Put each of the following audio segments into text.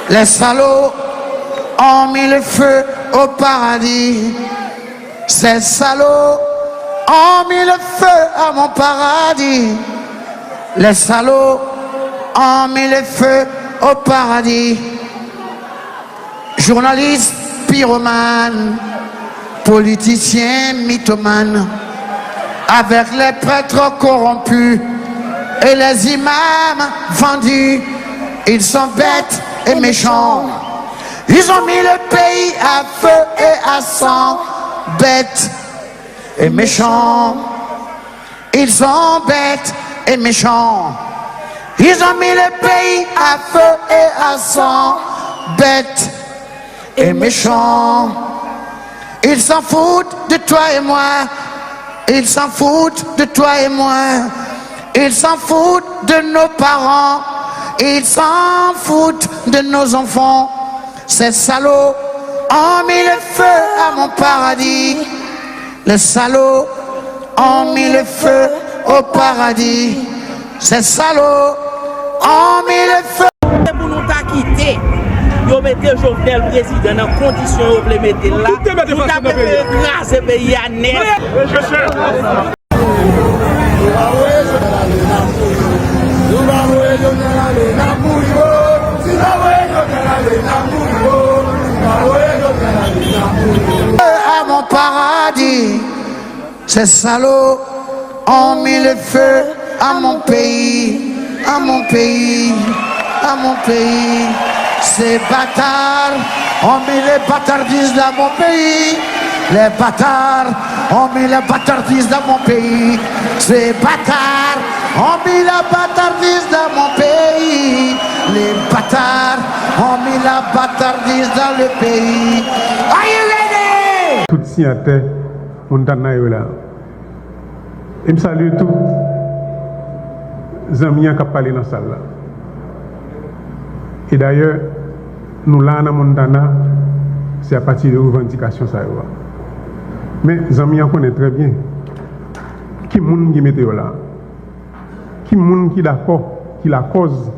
Les salauds ont mis le feu au paradis. Ces salauds ont mis le feu à mon paradis. Les salauds ont mis le feu au paradis. Journalistes, pyromanes, politiciens, mythomanes, avec les prêtres corrompus et les imams vendus, ils sont bêtes et méchants. Ils ont mis le pays à feu et à sang, bêtes et méchants. Ils sont bêtes et méchants. Ils ont mis le pays à feu et à sang, bêtes et méchants. Ils s'en foutent de toi et moi. Ils s'en foutent de toi et moi. Ils s'en foutent de nos parents. Ils s'en foutent de nos enfants. Ces salauds ont mis le feu à mon paradis. Les salauds ont mis le feu au paradis. Ces salauds ont mis le feu. Pour nous quitter, vous mettez Jovenel président dans condition où vous le mettez là. Vous avez écrasé le pays à net. À mon paradis, ces salauds ont mis le feu à mon pays, à mon pays, à mon pays. Ces bâtards ont mis les bâtardises dans mon pays. Les bâtards ont mis les bâtardises dans mon pays. Ces bâtards ont mis la bâtardise dans mon pays. Les bâtards ont mis la bâtardise dans le pays. Are you ready? Tout si à terre, on t'en a eu là. Et je salue tous les amis qui ont parlé dans la salle là. Et d'ailleurs, nous là dans Montana, c'est à partir de revendications ça. Mais les amis connaissent très bien qui est le monde qui met là. Qui est le monde qui est d'accord, qui est la cause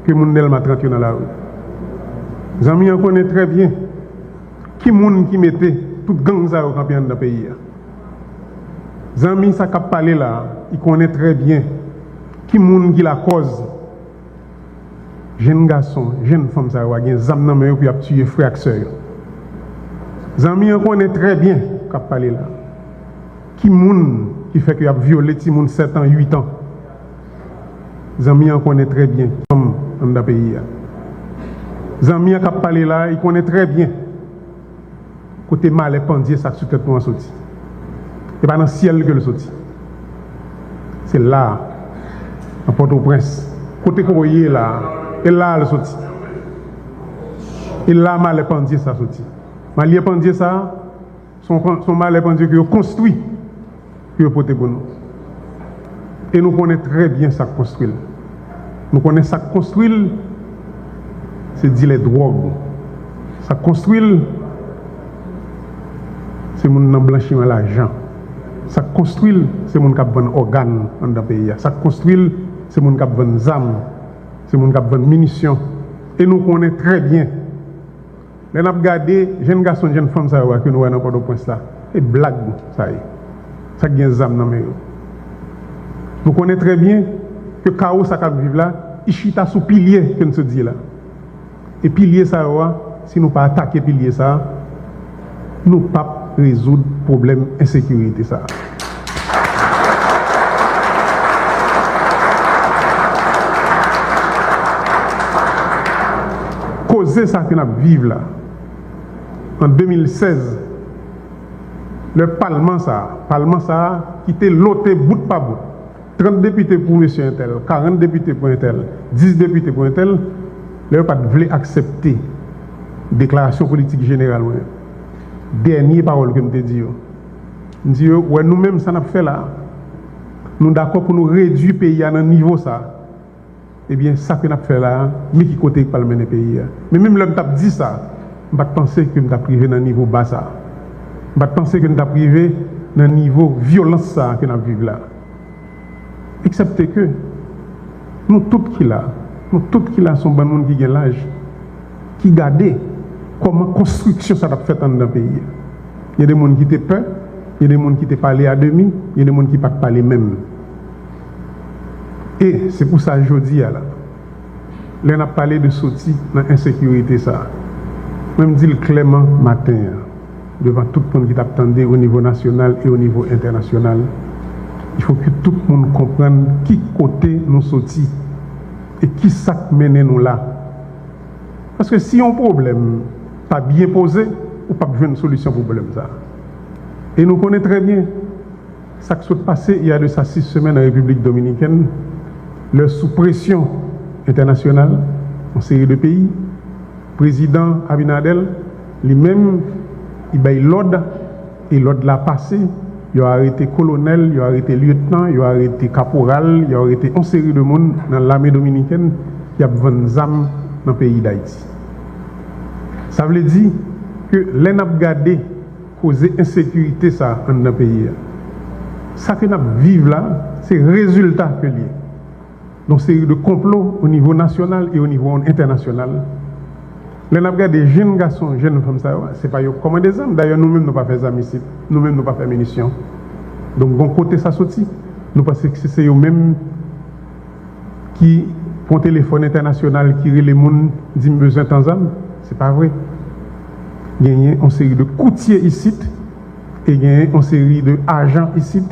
que le monde est dans la rue. Les amis connaissent très bien qui est le monde qui mettait toute gang ça au campion dans le pays. Les amis, ça qui parlé là, ils connaissent très bien qui est le monde qui est la cause. Jeunes garçons, jeunes femmes, ça va gagner des âmes et puis tuer frères et sœurs. Les amis, on connaît très bien qu'a parlé là. Qui moun qui fait qu'il a violé ti moun 7 ans, 8 ans. Les amis, on connaît très bien comme dans le pays. Les amis, qu'a parlé là, ils connaissent très bien côté mal et pendier ça sur tête nous en sorti. Et pas dans le ciel que le sorti. C'est là, à Port-au-Prince. Côté qu'on voyait là. Et là, le sorti. Et là, mal épandier ça sorti. Mal épandier ça, son mal épandier que construit, que porté pour nous. Et nous connaissons très bien ça construit. Nous connaissons ça construit, c'est dire les drogues. Ça construit, c'est mon blanchiment l'argent. Ça construit, c'est mon qui a bon organe dans le pays. Ça construit, c'est mon qui a bon âme. C'est mon cap de munitions. Et nous connaissons très bien. Nous avons regardé, jeunes garçons, jeunes femmes, ça que nous avons dans point là. Et blague, ça y est. Ça y a des âmes dans mes yeux. Nous connaissons très bien que le chaos, ça vivre là, il chita sous pilier, que nous se dit là. Et pilier, ça, si nous ne pas attaquer pilier, ça, nous ne pouvons pas résoudre le problème d'insécurité, ça. Causer ça que nous vivons là. En 2016, le Parlement ça, qui était loté bout par bout. 30 députés pour M. Intel, 40 députés pour Intel, 10 députés pour Intel, le pas voulu accepter la déclaration politique générale. Dernière parole que je te dis. Je dis, ouais, nous-mêmes, ça n'a fait là. Nous d'accord pour nous réduire le pays à un niveau ça. Eh bien, ça que nous avons fait là, mais qui côté pas le mener pays. Mais même là, nous avons dit ça, je ne pense pas que nous avons privé dans un niveau bas ça. Je ne pense pas que nous avons privé dans un niveau violence ça que nous vivons là. Excepté que nous tous qui là, sont bon monde qui ont l'âge. qui gardait comment construction ça a fait dans le pays. Il y a des gens qui étaient peur, il y a des gens qui étaient parlé à demi, il y a des gens qui ne parlé même. Et c'est pour ça que je dis là, là on a parlé de sortie dans l'insécurité ça. Même dit clairement matin, devant tout le monde qui t'attendait au niveau national et au niveau international, il faut que tout le monde comprenne qui côté nous sortit et qui ça mène nous là. Parce que si un problème pas bien posé, ou pas besoin de solution pour problème ça. Et nous connaissons très bien ça qui s'est passé il y a de ça 6 semaines en République dominicaine, leur sous pression internationale en série de pays. Président Abinadel, lui-même, il a eu l'ordre, et l'ordre l'a passé. Il a arrêté colonel, il a arrêté lieutenant, il a arrêté caporal, il a arrêté une série de monde dans l'armée dominicaine qui a vendu des armes dans le pays d'Haïti. Ça veut dire que les n'a gardé causer insécurité ça dans le pays. Ça que nous vivons là, c'est le résultat que lié. Donc c'est de complot au niveau national et au niveau international. Les n'a gardé jeunes garçons, jeunes femmes ça, c'est pas eux comme des hommes. D'ailleurs nous-mêmes nous pas faire amis ici, nous-mêmes nous pas faire munitions. Donc bon côté ça sorti, nous pensons que c'est eux-mêmes qui font téléphone international qui les gens disent besoin de temps en temps. C'est pas vrai. Il y a une série de courtiers ici et il y a une série d'agents ici.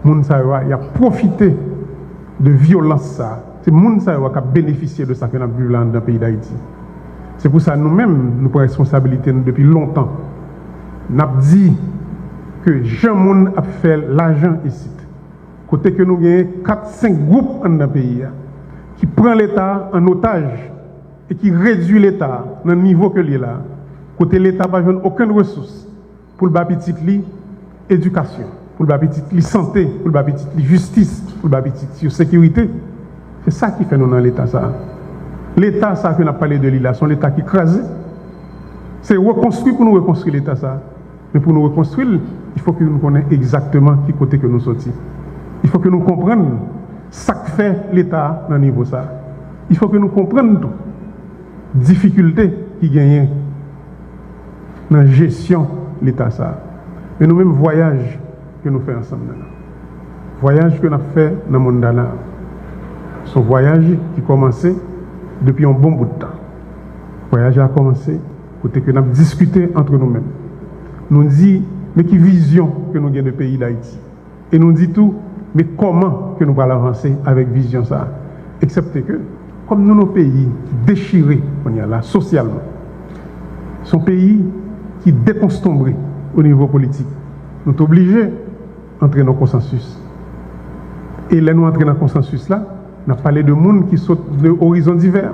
Moun sa il a profité de violence ça. C'est moun sa qui a bénéficié de ça que nous avons vu dans le pays d'Haïti. C'est pour ça que nous-mêmes nous prenons responsabilité depuis longtemps. Nous avons dit que Jean Moun a fait l'argent ici. Côté que nous avons 4-5 groupes dans le pays qui prennent l'État en otage et qui réduit l'État dans le niveau que l'est là. Côté l'État n'a aucune ressource pour le petit éducation, pour le petit santé, pour le petit justice, pour le petit sécurité. C'est ça qui fait nous dans l'État ça. L'État ça que nous avons parlé de l'île, c'est l'État qui crase. C'est reconstruire pour nous reconstruire l'État ça. Mais pour nous reconstruire, il faut que nous connaissions exactement qui côté que nous sortis. Il faut que nous comprenions ce que fait l'État dans le niveau ça. Il faut que nous comprenions tout. Difficultés qui gagnent dans la gestion de l'État ça. Mais nous-mêmes, voyage que nous faisons ensemble. Voyage que nous avons fait dans le monde là. Ce voyage qui commençait depuis un bon bout de temps. Le voyage a commencé côté que nous avons discuté entre nous-mêmes. Nous dit, mais qui vision que nous avons du pays d'Haïti. Et nous dit tout, mais comment que nous allons avancer avec vision ça. Excepté que, comme nous, nos pays déchirés, on y a là, socialement, sont pays qui déconstombrés au niveau politique. Nous sommes obligés d'entrer dans le consensus. Et là, nous entrons dans le consensus là, nous avons parlé de monde qui sont d'horizons divers,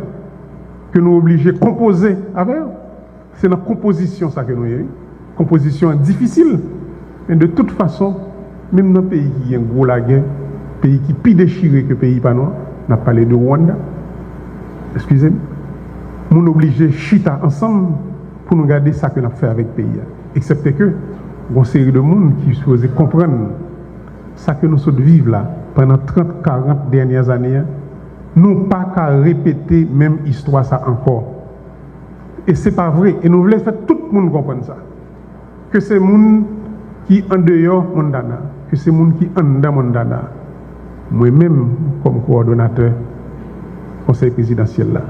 que nous sommes obligés de composer avec. C'est notre composition ça que nous avons. Composition difficile, mais de toute façon, même dans le pays qui est un gros la guerre, pays qui est plus déchiré que le pays pas noir, on a parlé de Rwanda. Excusez-moi. Nous sommes obligés de chita ensemble pour nous garder ça que nous avons fait avec le pays. Excepté que, il y a une série de monde qui supposent comprendre ça que nous sommes vivre là pendant 30-40 dernières années, nous pas qu'à répéter même histoire ça encore. Et c'est pas vrai. Et nous voulons faire tout le monde comprendre ça. Que c'est les gens qui en dehors mondana, que c'est les gens qui en dedans mondana. Moi-même, comme coordonnateur conseil présidentiel là,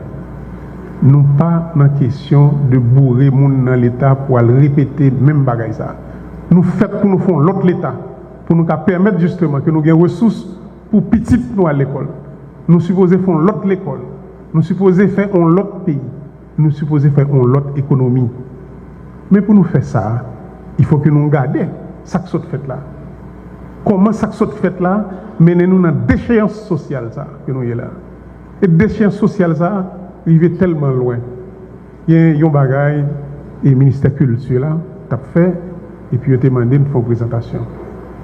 nous pas dans la question de bourrer les gens dans l'État pour aller répéter même bagaille ça. Nous faisons pour nous faire l'autre l'État, pour nous permettre justement que nous ayons des ressources pour petit nous à l'école. Nous supposons faire l'autre l'école. Nous supposons faire l'autre pays. Nous supposons faire l'autre économie. Mais pour nous faire ça, il faut que nous gardions ça que soit fait là. Comment ça que soit fait là menez-nous dans la déchéance sociale ça que nous y est là. Et déchéance sociale ça arrive tellement loin. Il y a un bagage et le ministère de la Culture là t'a fait et puis il t'a demandé de faire une présentation.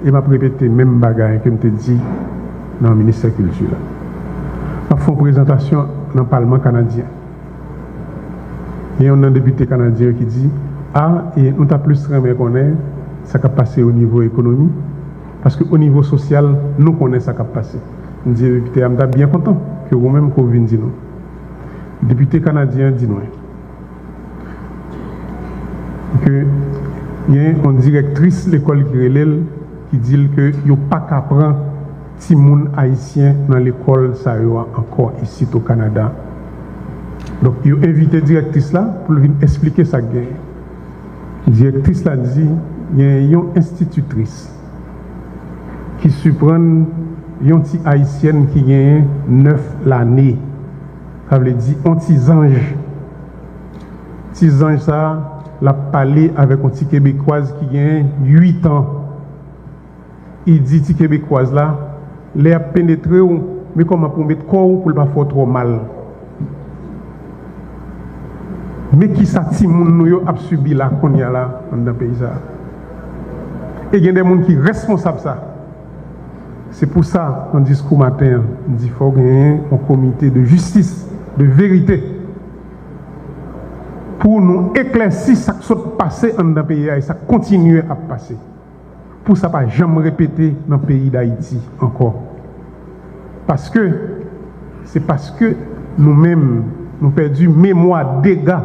Et m'a répété même bagage que me te dit dans le ministère de la Culture là. M'a fait une présentation dans le Parlement canadien. Il y a un député canadien qui dit et nous avons plus de qu'on est, ça qui passé au niveau économique, parce qu'au niveau social, nous connaissons ça qui passé. Nous disons, député, je suis bien content que vous-même, vous venez dire nous. Le député canadien dit nous, que il y a une directrice de l'école qui dit que il n'y a pas qu'à prendre si moun haïtien dans l'école ça encore ici au Canada. Donc il a invité la directrice là pour lui expliquer ça. La directrice là dit il y a une institutrice qui supprend une petite haïtienne qui a 9 l'année. Ça veut dire un petit ange. Petit ange ça l'a parlé avec un petit québécoise qui a 8 ans. Il dit petit québécoise là, les a pénétré mais comment pour mettre corps pour pas faire trop mal. Mais qui ça ti moun nou yo a subi là qu'on y a là dans le pays ça. Et il y a des gens qui sont responsables ça. C'est pour ça dans le discours matin, on dit qu'il faut gagner un comité de justice, de vérité, pour nous éclaircir ce qui s'est passé dans le pays et ça continue à passer. Pour ça, pas jamais répéter dans le pays d'Haïti encore. Parce que c'est parce que nous-mêmes, nous perdu mémoire dégâts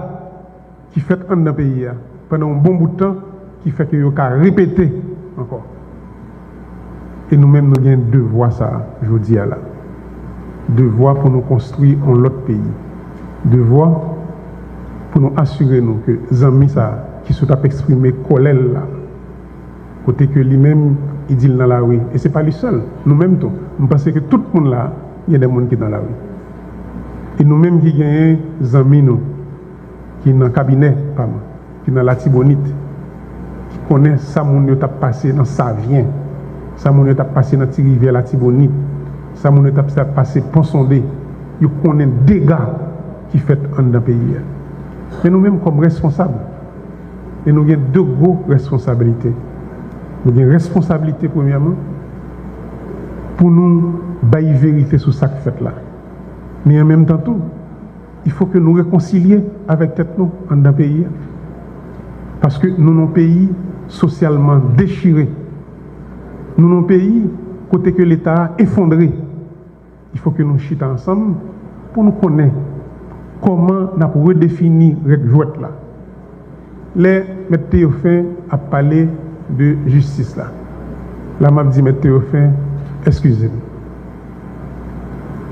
qui fait dans le pays pendant un bon bout de temps, qui fait que nous avons répété encore. Et nous-mêmes, nous avons devoir ça, je vous dis là. Devoir pour nous construire un autre pays. Devoir pour nous assurer nous que les amis ça, qui sont exprimés colère là, côté que lui-même, il dit dans la rue. Et ce n'est pas lui seul. Nous-mêmes, nous pensons que tout le monde là, il y a des gens qui sont dans la rue. Et nous-mêmes qui gagnons des amis, nous, qui sont dans le cabinet, qui sont dans la Tibonite, qui connaissent ça, mon Dieu, passé dans sa vient. Ça, mon Dieu, passé dans la rivière la Tibonite. Ça, mon Dieu, passé pour sonder. Ils connaissent des dégâts qui fait dans le pays. Mais nous-mêmes, comme responsables, et nous avons deux grosses responsabilités. Nous avons une responsabilité, premièrement, pour nous bailler vérité sur ça que fait là. Mais en même temps, tout, il faut que nous réconcilions avec tête nous dans le pays. Parce que nous sommes un pays socialement déchiré. Nous sommes un pays côté que l'État a effondré. Il faut que nous chitions ensemble pour nous connaître comment nous pouvons redéfinir les jouets là. Les M. Théophane a parlé de justice là. Là, m'a dit M. Théophane, excusez-moi.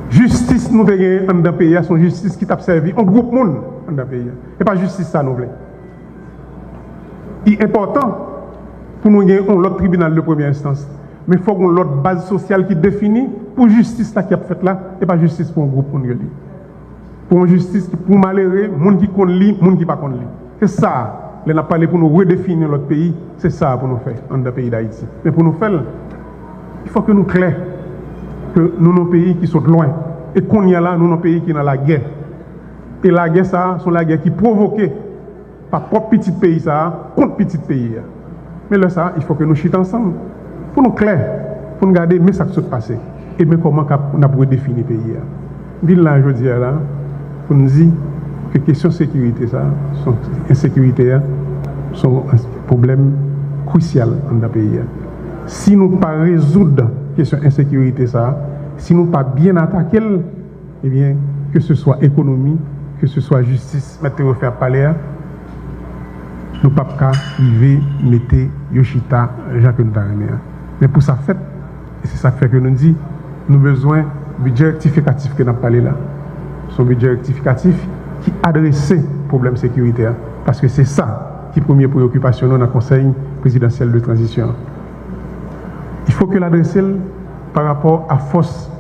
Justice nous avons dans le pays, c'est une justice qui t'a servi un groupe monde dans le pays. Et pas justice ça nous voulons. Il est important pour nous avoir un autre tribunal de première instance. Mais il faut qu'on ait l'autre base sociale qui définit pour justice là qui a fait là, et pas justice pour un groupe monde. Pour une justice pour malheureux, monde qui connaît lui, monde qui pas connaît lui. C'est ça. On a parlé pour nous redéfinir notre pays, c'est ça pour nous faire dans le pays d'Haïti. Mais pour nous faire, il faut que nous clairs que nous sommes pays qui sont loin et qu'on y a là, nous sommes pays qui sont dans la guerre. Et la guerre, ça, c'est la guerre qui provoquée par propre petit pays ça contre petit pays. Mais là, ça, il faut que nous chitions ensemble pour nous clairs, pour nous garder mais ça qui s'est passé et mais comment on a pu définir le pays. Ville là, je dis là, pour nous dire que question de sécurité, ça, insécurité, sont un problème crucial dans le pays. Si nous ne pas résoudre la question de l'insécurité, si nous ne pas bien attaquer, eh bien, que ce soit économie, que ce soit justice, mettre au faire parler, nous ne pouvons pas arriver à mettre Yoshita, Jacques Ntaremé. Mais pour ça fait, et c'est ça qui fait que nous disons, nous avons besoin d'un budget rectificatif que nous avons parlé là. C'est un budget rectificatif qui adresse le problème de sécurité. Parce que c'est ça qui est la première préoccupation dans le Conseil présidentiel de transition. Il faut que l'adresse par rapport à la force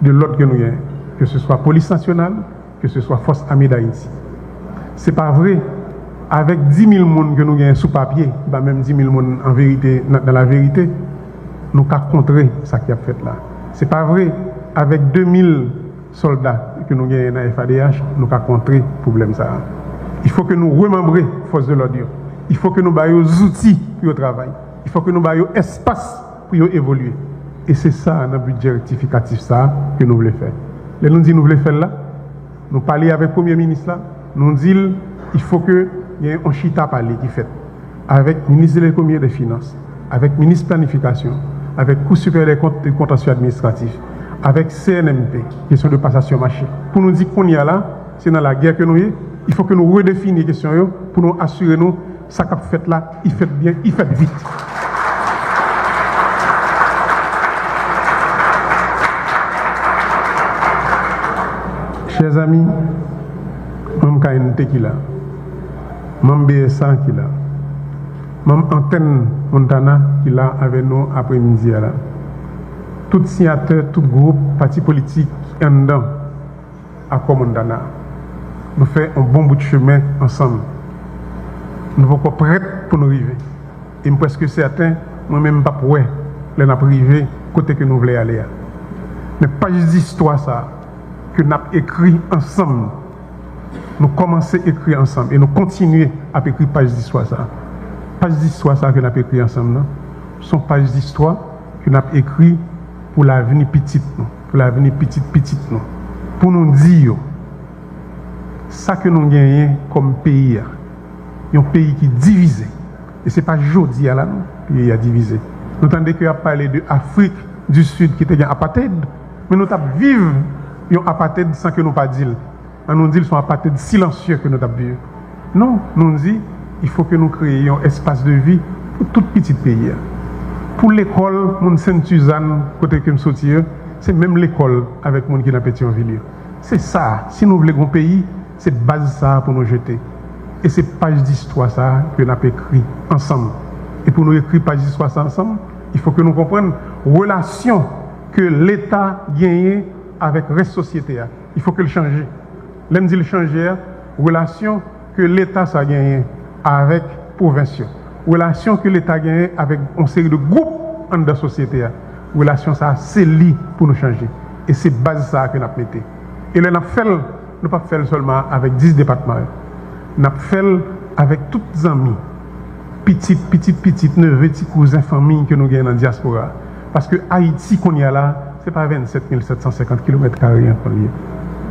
de l'ordre que nous avons, que ce soit police nationale, que ce soit force armée d'Haïti. Ce n'est pas vrai, avec 10 000 personnes que nous avons sous papier, bah même 10 000 personnes en vérité, dans la vérité, nous avons contré ce qui a fait là. Ce n'est pas vrai, avec 2000 soldats que nous avons dans la FADH, nous avons contré le problème. Il faut que nous remembrions la force de l'ordre. Il faut que nous ayons des outils pour le travail. Il faut que nous ayons espace pour évoluer. Et c'est ça, notre budget rectificatif, ça, que nous voulons faire. Et nous disons, nous voulons faire là, nous parlons avec le Premier ministre là, nous disons, il faut qu'il y ait un chita parler qui fait, avec le ministre de l'Économie et des Finances, avec le ministre de la Planification, avec le Cour supérieur des contentieux administratifs, avec CNMP, question de passation marché. Pour nous dire qu'on y a là, c'est dans la guerre que nous y est, il faut que nous redéfinissions les questions pour nous assurer nous ça qu'a fait là, il fait bien, il fait vite. Chers amis, même KNT qui là, même BSA qui là, même Antenne Montana qui là avec nous après-midi là. Tout signateur, tout groupe, parti politique en dedans à Montana. Nous faisons un bon bout de chemin ensemble. Nous sommes pas prêts pour nous arriver. Et je suis presque certain, moi-même, pas pour les arriver côté que nous voulons aller. Mais pas juste d'histoire ça que nous avons écrit ensemble. Nous commençons à écrire ensemble et nous continuons à écrire page d'histoire ça. Page d'histoire ça que nous avons écrit ensemble. Ce sont pages d'histoire que nous avons écrit pour l'avenir petite nous, pour l'avenir petite nous. Pour nous dire ça que nous gagnons comme pays. Un pays qui est divisé. Et ce n'est pas aujourd'hui là, le pays est divisé. Nous entendons qu'il a parlé de l'Afrique du Sud qui était en apartheid, mais nous vivons un apartheid sans que nous pas dire. Nous disons son apartheid silencieux que nous avons vécu. Non, nous disons il faut que nous créions un espace de vie pour tout petit pays. Pour l'école, mon Sainte-Suzanne, côté que je sorti, c'est même l'école avec mon qui n'a pété en ville. C'est ça. Si nous voulons un pays, c'est base ça pour nous jeter. Et c'est page d'histoire ça que nous avons écrit ensemble. Et pour nous écrire page d'histoire ça ensemble, il faut que nous comprenions la relation que l'État gagne avec la société. Il faut que le changer. L'aime dit le changer, relation que l'État ça gagne avec la province. Relation que l'État gagne avec une série de groupes dans la société. Relation ça, c'est lui pour nous changer. Et c'est base ça que nous avons mis. Et là, nous pas fait seulement avec 10 départements. Nous avons fait avec tous les amis, petites, neveux, petits cousins, familles que nous gagnons dans la diaspora. Parce que Haïti qu'on y a là, ce n'est pas 27 750 km².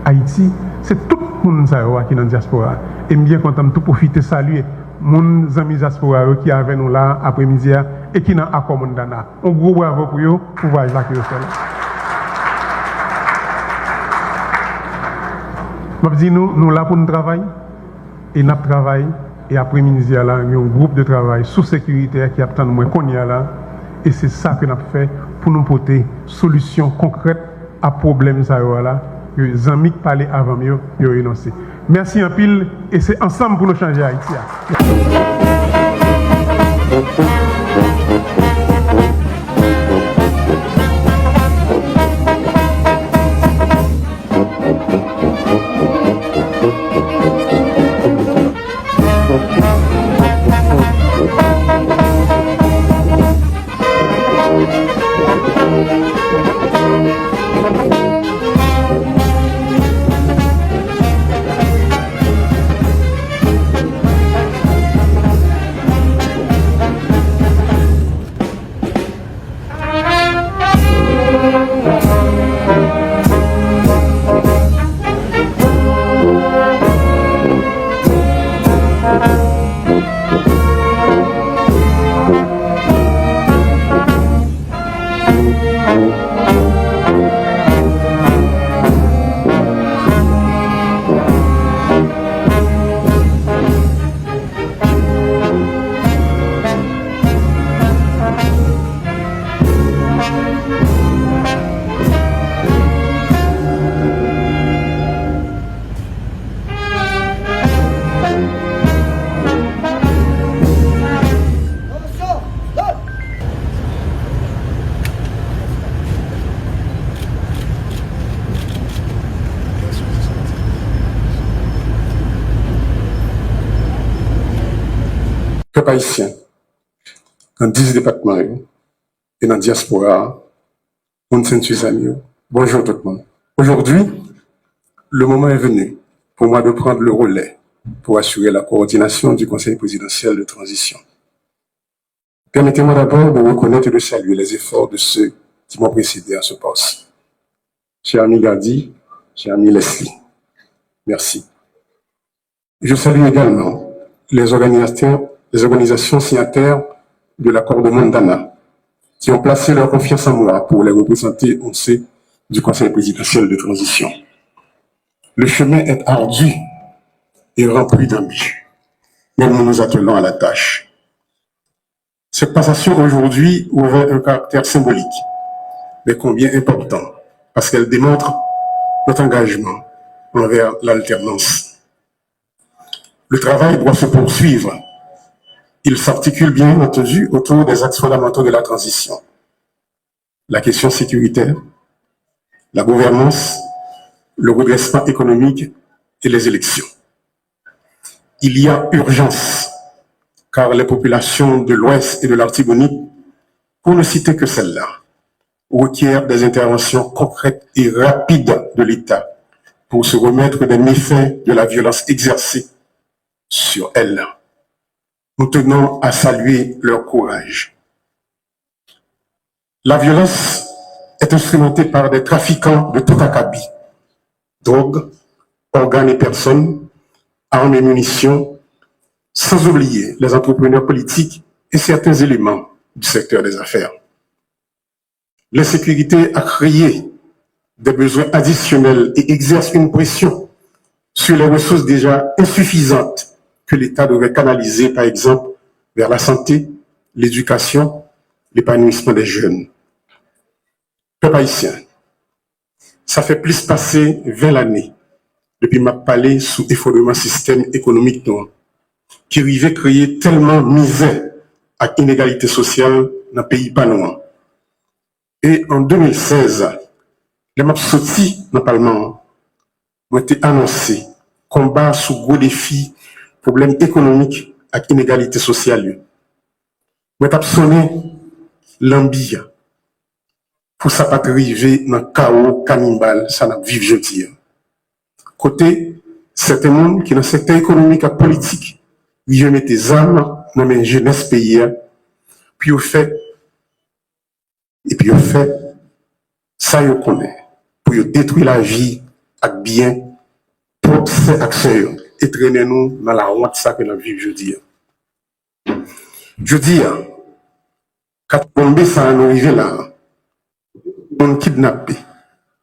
Haïti, c'est tout le monde qui est dans la diaspora. Et bien content de tout profiter, saluer mon amis diaspora qui sont avec nous là après-midi et qui sont à Montana. Un gros bravo pour eux, pour voir là que vous faites. Je dis nous là pour nous travailler. Et nous travaillons, et après-midi, il y a un groupe de travail sous sécurité qui attend moins qu'on y a là. Et c'est ça que nous avons fait pour nous porter solution concrète à problème ça là. Les amis qui parlaient avant mieux, ils ont énoncé. Merci en pile, et c'est ensemble pour nous changer Haïti. Peuple haïtien, dans 10 départements et dans la diaspora, on Sainte-Suzanne. Bonjour tout le monde. Aujourd'hui, le moment est venu pour moi de prendre le relais pour assurer la coordination du Conseil présidentiel de transition. Permettez-moi d'abord de reconnaître et de saluer les efforts de ceux qui m'ont précédé à ce poste. Cher ami Gardi, cher ami Leslie, merci. Je salue également les organisations signataires de l'accord de Montana qui ont placé leur confiance en moi pour les représenter au sein du Conseil présidentiel de transition. Le chemin est ardu et rempli d'embûches. mais nous nous attelons à la tâche. Cette passation aujourd'hui aurait un caractère symbolique, mais combien important, parce qu'elle démontre notre engagement envers l'alternance. Le travail doit se poursuivre. Il s'articule bien entendu autour des axes fondamentaux de la transition. La question sécuritaire, la gouvernance, le redressement économique et les élections. Il y a urgence, car les populations de l'Ouest et de l'Artibonite, pour ne citer que celles-là, requièrent des interventions concrètes et rapides de l'État pour se remettre des méfaits de la violence exercée sur elles. Nous tenons à saluer leur courage. La violence est instrumentée par des trafiquants de tout acabit, drogue, organes et personnes, armes et munitions, sans oublier les entrepreneurs politiques et certains éléments du secteur des affaires. L'insécurité a créé des besoins additionnels et exerce une pression sur les ressources déjà insuffisantes que l'État devrait canaliser, par exemple, vers la santé, l'éducation, l'épanouissement des jeunes. Peuple haïtien, ça fait plus passer 20 années depuis ma parlé sous effondrement système économique qui arrivait à créer tellement misère et inégalité sociale dans le pays panois. Et en 2016, les maps sortis dans le Parlement ont été annoncés combat sous gros défis, problèmes économiques et inégalité sociale. Ont été sonné l'ambi pour ça pas arriver dans le chaos cannibale, ça n'a vivre jeudi. Côté, certains monde qui dans le secteur économique et politique, ils mettent des armes dans les jeunesse pays, puis au fait, ça ils connaissent, pour détruire la vie avec bien, pour ces actions et traîner nous dans la honte ça que nous vivons jeudi. Jeudi, quand on ça nous arrive là, on kidnappé,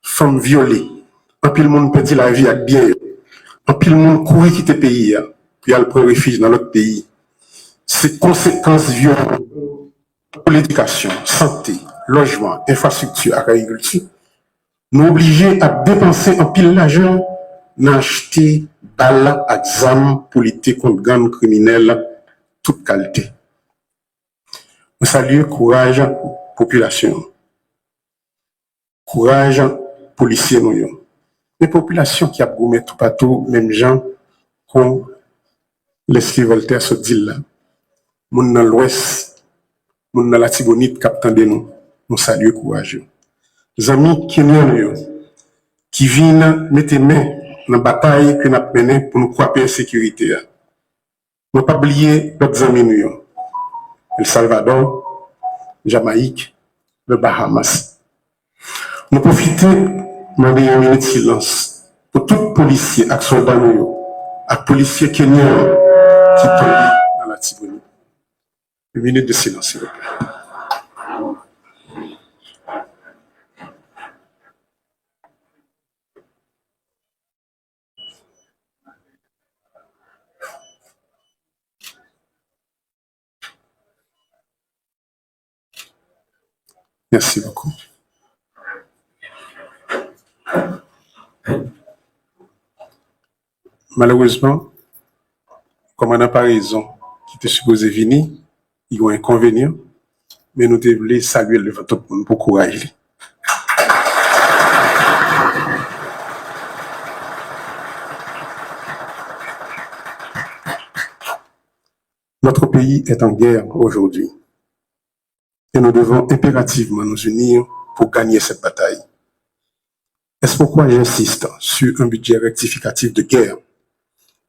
femmes violées, en pile monde perdit la vie avec bien, en pile monde courir quitter le pays, puis aller prendre refuge dans l'autre pays. Ces conséquences violentes pour l'éducation, santé, logement, infrastructure, agriculture, nous obligés à dépenser en pile l'argent dans acheter balles et examens pour lutter contre gangs criminels toute qualité. Nous saluons courage population. Courage policiers nous. Les populations qui a gommé tout partout, même gens qu'on l'esprit Voltaire se dit là. Moun dans l'ouest, moun dans la Tibonite captant de nous saluons courage. Les amis qui viennent mettre main dans la bataille que nous avons menée pour nous croiser en sécurité. Nous pas oublier d'autres amis nous. El Salvador, Jamaïque, le Bahamas. Nous profitons de un minute de silence pour tout policier et soldat et policiers kenyans qui tombent dans la Tibonite. Une minute de silence, s'il vous plaît. Merci beaucoup. Malheureusement, comme on n'a pas raison qui était supposé venir, il y a un inconvénient, mais nous devons saluer le vote pour courage. Notre pays est en guerre aujourd'hui et nous devons impérativement nous unir pour gagner cette bataille. C'est pourquoi j'insiste sur un budget rectificatif de guerre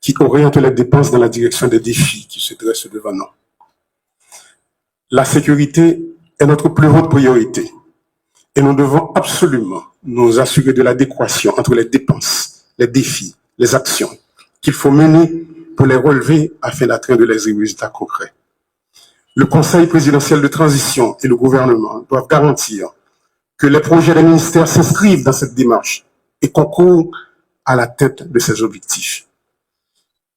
qui oriente les dépenses dans la direction des défis qui se dressent devant nous. La sécurité est notre plus haute priorité et nous devons absolument nous assurer de l'adéquation entre les dépenses, les défis, les actions qu'il faut mener pour les relever afin d'atteindre les résultats concrets. Le Conseil présidentiel de transition et le gouvernement doivent garantir que les projets des ministères s'inscrivent dans cette démarche et concourent à la tête de ces objectifs.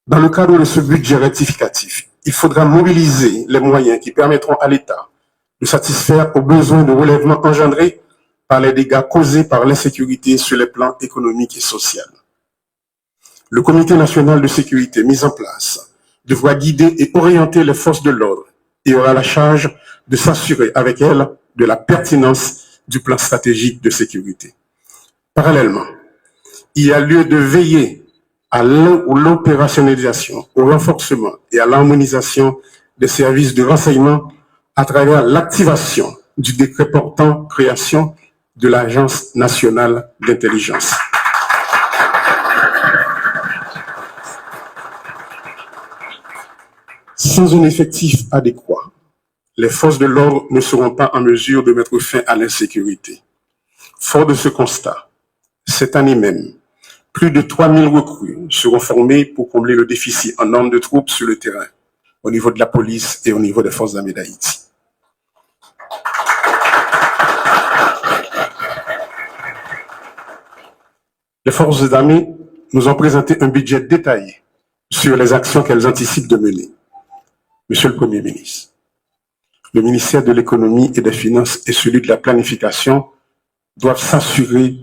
Dans le cadre de ce budget rectificatif, il faudra mobiliser les moyens qui permettront à l'État de satisfaire aux besoins de relèvement engendrés par les dégâts causés par l'insécurité sur les plans économiques et sociaux. Le Comité national de sécurité mis en place devra guider et orienter les forces de l'ordre et aura la charge de s'assurer avec elles de la pertinence du plan stratégique de sécurité. Parallèlement, il y a lieu de veiller à l'opérationnalisation, au renforcement et à l'harmonisation des services de renseignement à travers l'activation du décret portant création de l'Agence nationale d'intelligence. Sans un effectif adéquat, les forces de l'ordre ne seront pas en mesure de mettre fin à l'insécurité. Fort de ce constat, cette année même, plus de 3000 recrues seront formées pour combler le déficit en nombre de troupes sur le terrain, au niveau de la police et au niveau des forces armées d'Haïti. Les forces armées nous ont présenté un budget détaillé sur les actions qu'elles anticipent de mener. Monsieur le Premier ministre, le ministère de l'Économie et des Finances et celui de la Planification doivent s'assurer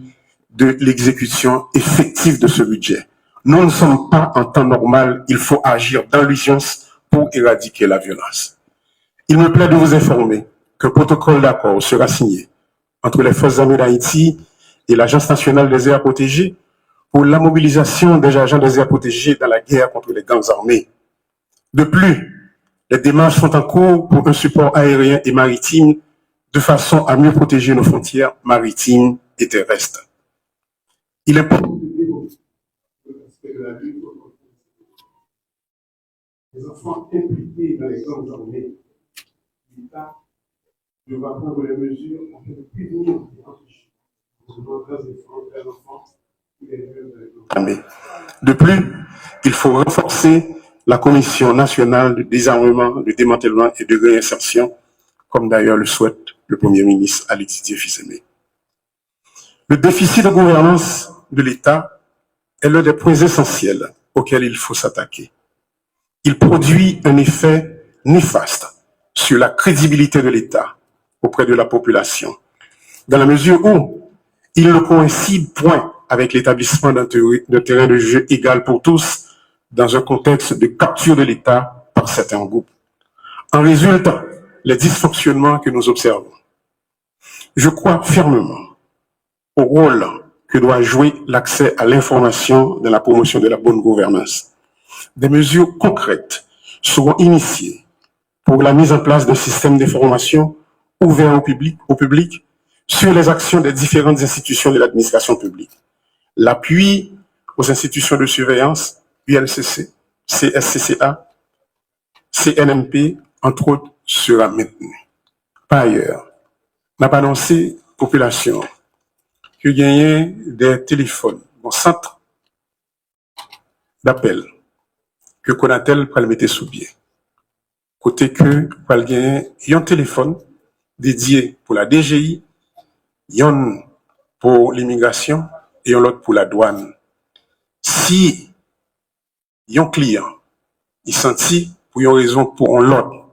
de l'exécution effective de ce budget. Nous ne sommes pas en temps normal, il faut agir dans l'urgence pour éradiquer la violence. Il me plaît de vous informer qu'un protocole d'accord sera signé entre les forces armées d'Haïti et l'Agence nationale des aires protégées pour la mobilisation des agents des aires protégées dans la guerre contre les gangs armés. De plus, les démarches sont en cours pour un support aérien et maritime de façon à mieux protéger nos frontières maritimes et terrestres. Il est important de respect de la lutte contre les enfants impliqués dans les gangs armés. L'État devra prendre les mesures afin de prévenir et empêcher les enfants qui les jeunes dans les gangs armés. De plus, il faut renforcer la Commission nationale de désarmement, de démantèlement et de réinsertion, comme d'ailleurs le souhaite le Premier ministre Alexis Dié-Fils-Aimé. Le déficit de gouvernance de l'État est l'un des points essentiels auxquels il faut s'attaquer. Il produit un effet néfaste sur la crédibilité de l'État auprès de la population, dans la mesure où il ne coïncide point avec l'établissement d'un terrain de jeu égal pour tous dans un contexte de capture de l'État par certains groupes. En résultent les dysfonctionnements que nous observons. Je crois fermement au rôle que doit jouer l'accès à l'information dans la promotion de la bonne gouvernance. Des mesures concrètes seront initiées pour la mise en place d'un système d'information ouvert au public sur les actions des différentes institutions de l'administration publique. L'appui aux institutions de surveillance, ULCC, CSCCA, CNMP, entre autres, sera maintenu. Par ailleurs, n'a pas annoncé population que gagner des téléphones, bon centre d'appel, que Konatel pour le mettre sous pied. Côté que pour le gagner, un téléphone dédié pour la DGI, un pour l'immigration et un autre pour la douane. Si un client, il sentit pour une raison pour l'autre,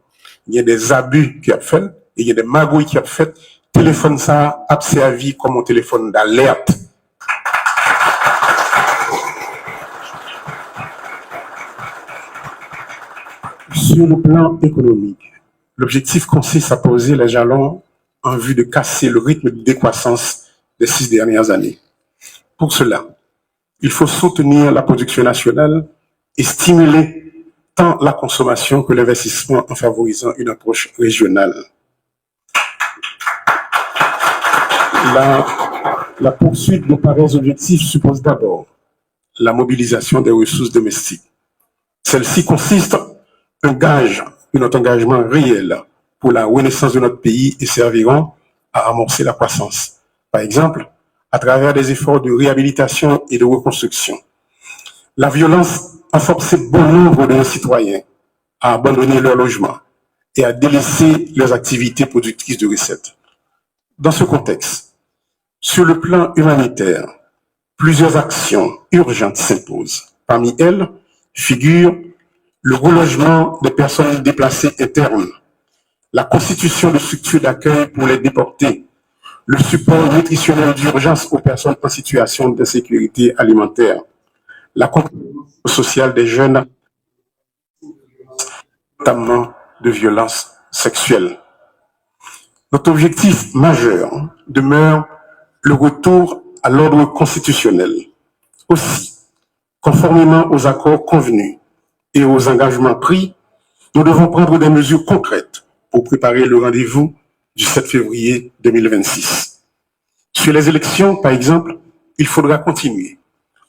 il y a des abus qui a fait, et il y a des magouilles qui a fait, téléphone ça a servi comme un téléphone d'alerte. Sur le plan économique, l'objectif consiste à poser les jalons en vue de casser le rythme de décroissance des 6 dernières années. Pour cela, il faut soutenir la production nationale et stimuler tant la consommation que l'investissement en favorisant une approche régionale. La poursuite de pareils objectifs suppose d'abord la mobilisation des ressources domestiques. Celle-ci consiste notre engagement réel pour la renaissance de notre pays et serviront à amorcer la croissance. Par exemple, à travers des efforts de réhabilitation et de reconstruction. La violence a forcé bon nombre de nos citoyens à abandonner leur logement et à délaisser leurs activités productrices de recettes. Dans ce contexte, sur le plan humanitaire, plusieurs actions urgentes s'imposent. Parmi elles, figurent le relogement des personnes déplacées internes, la constitution de structures d'accueil pour les déportés, le support nutritionnel d'urgence aux personnes en situation d'insécurité alimentaire, l'accompagnement social des jeunes, notamment de violences sexuelles. Notre objectif majeur demeure le retour à l'ordre constitutionnel. Aussi, conformément aux accords convenus et aux engagements pris, nous devons prendre des mesures concrètes pour préparer le rendez-vous du 7 février 2026. Sur les élections, par exemple, il faudra continuer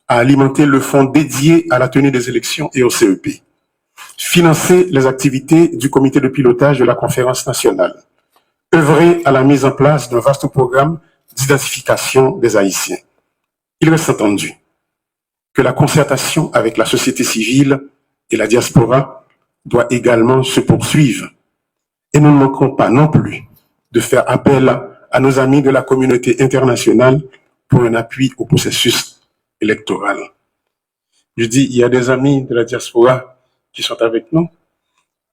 à alimenter le fonds dédié à la tenue des élections et au CEP, financer les activités du comité de pilotage de la conférence nationale, œuvrer à la mise en place d'un vaste programme d'identification des Haïtiens. Il reste entendu que la concertation avec la société civile et la diaspora doit également se poursuivre. Et nous ne manquons pas non plus de faire appel à nos amis de la communauté internationale pour un appui au processus électoral. Je dis, il y a des amis de la diaspora qui sont avec nous.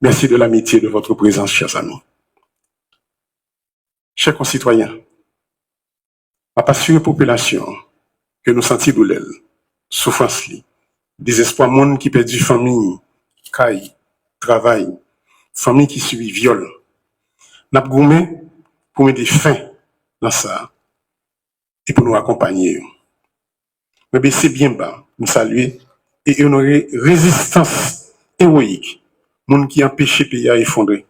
Merci de l'amitié de votre présence, chers amis. Chers concitoyens, ma passion population que nous sentis douleur, souffrance li, désespoir monde qui perdu famille, caille, travail, famille qui subit viol. N'a goumé pour mettre fin dans ça et pour nous accompagner. Mais baisser bien bas, nous saluer et honorer résistance héroïque, monde qui empêche pays à effondrer.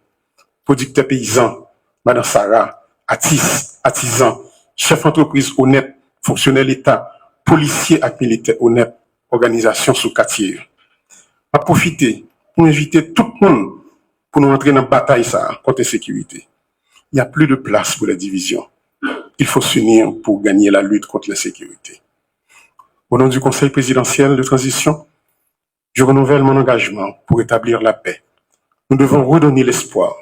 Producteurs paysans, Madame Sarah, artisans, chefs d'entreprise honnêtes, fonctionnaires l'État, policiers et militaires honnêtes, organisations sous quartier. À profiter pour inviter tout le monde pour nous entrer dans la bataille ça, contre la sécurité. Il n'y a plus de place pour les divisions. Il faut s'unir pour gagner la lutte contre la sécurité. Au nom du Conseil présidentiel de transition, je renouvelle mon engagement pour établir la paix. Nous devons redonner l'espoir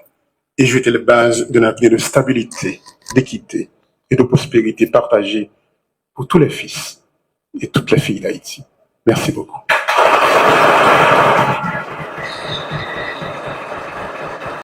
et jeter les bases d'un avenir de stabilité, d'équité et de prospérité partagée pour tous les fils et toutes les filles d'Haïti. Merci beaucoup.